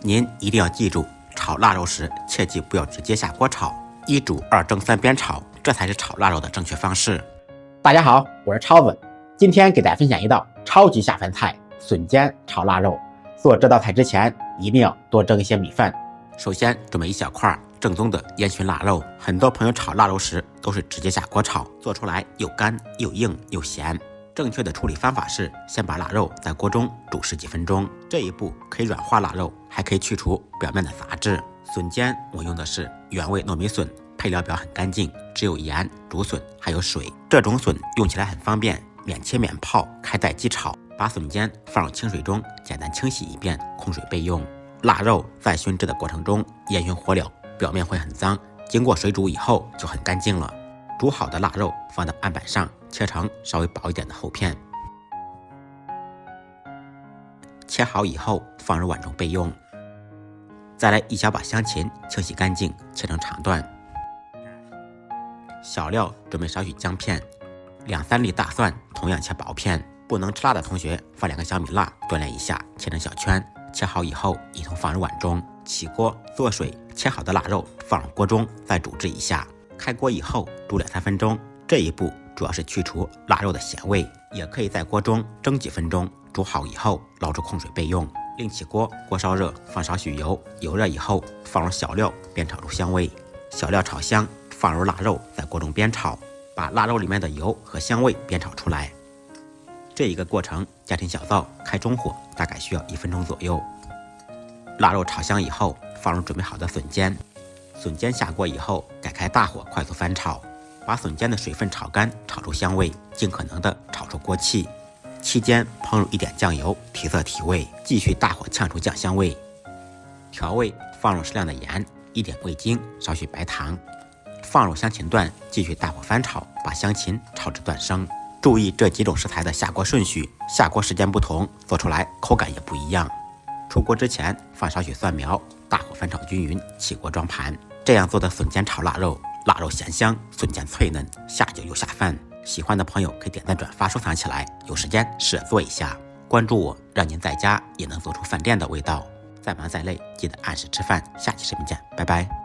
您一定要记住，炒腊肉时切记不要直接下锅炒，一煮二蒸三煸炒，这才是炒腊肉的正确方式。大家好，我是超子，今天给大家分享一道超级下饭菜——笋尖炒腊肉。做这道菜之前，一定要多蒸一些米饭。首先准备一小块正宗的烟熏腊肉。很多朋友炒腊肉时都是直接下锅炒，做出来又干又硬又咸。正确的处理方法是先把腊肉在锅中煮10几分钟，这一步可以软化腊肉，还可以去除表面的杂质。笋尖我用的是原味糯米笋，配料表很干净，只有盐、竹笋还有水。这种笋用起来很方便，免切免泡，开袋即炒。把笋尖放入清水中，简单清洗一遍，控水备用。腊肉在熏制的过程中，烟熏火燎，表面会很脏，经过水煮以后就很干净了。煮好的腊肉放到案板上，切成稍微薄一点的厚片。切好以后放入碗中备用。再来一小把香芹，清洗干净，切成长段。小料准备少许姜片，2-3粒大蒜，同样切薄片。不能吃辣的同学放2个小米辣，锻炼一下，切成小圈。切好以后一同放入碗中。起锅做水，切好的腊肉放入锅中，再煮制一下。开锅以后煮2-3分钟。这一步主要是去除腊肉的咸味，也可以在锅中蒸几分钟。煮好以后捞出控水备用。另起锅，锅烧热，放少许油，油热以后放入小料，煸炒出香味。小料炒香，放入腊肉，在锅中煸炒，把腊肉里面的油和香味煸炒出来。这一个过程家庭小灶，开中火，大概需要1分钟左右。腊肉炒香以后，放入准备好的笋尖。笋尖下锅以后，改开大火快速翻炒，把笋尖的水分炒干，炒出香味，尽可能的炒出锅气。期间烹入一点酱油，提色提味，继续大火炝出酱香味。调味放入适量的盐，1点味精，少许白糖，放入香芹段，继续大火翻炒，把香芹炒至断生。注意这几种食材的下锅顺序，下锅时间不同，做出来口感也不一样。出锅之前放少许蒜苗，大火翻炒均匀，起锅装盘。这样做的笋尖炒腊肉，腊肉咸香，笋尖脆嫩，下酒又下饭。喜欢的朋友可以点赞转发收藏起来，有时间试着做一下。关注我，让您在家也能做出饭店的味道。再忙再累，记得按时吃饭。下期视频见，拜拜。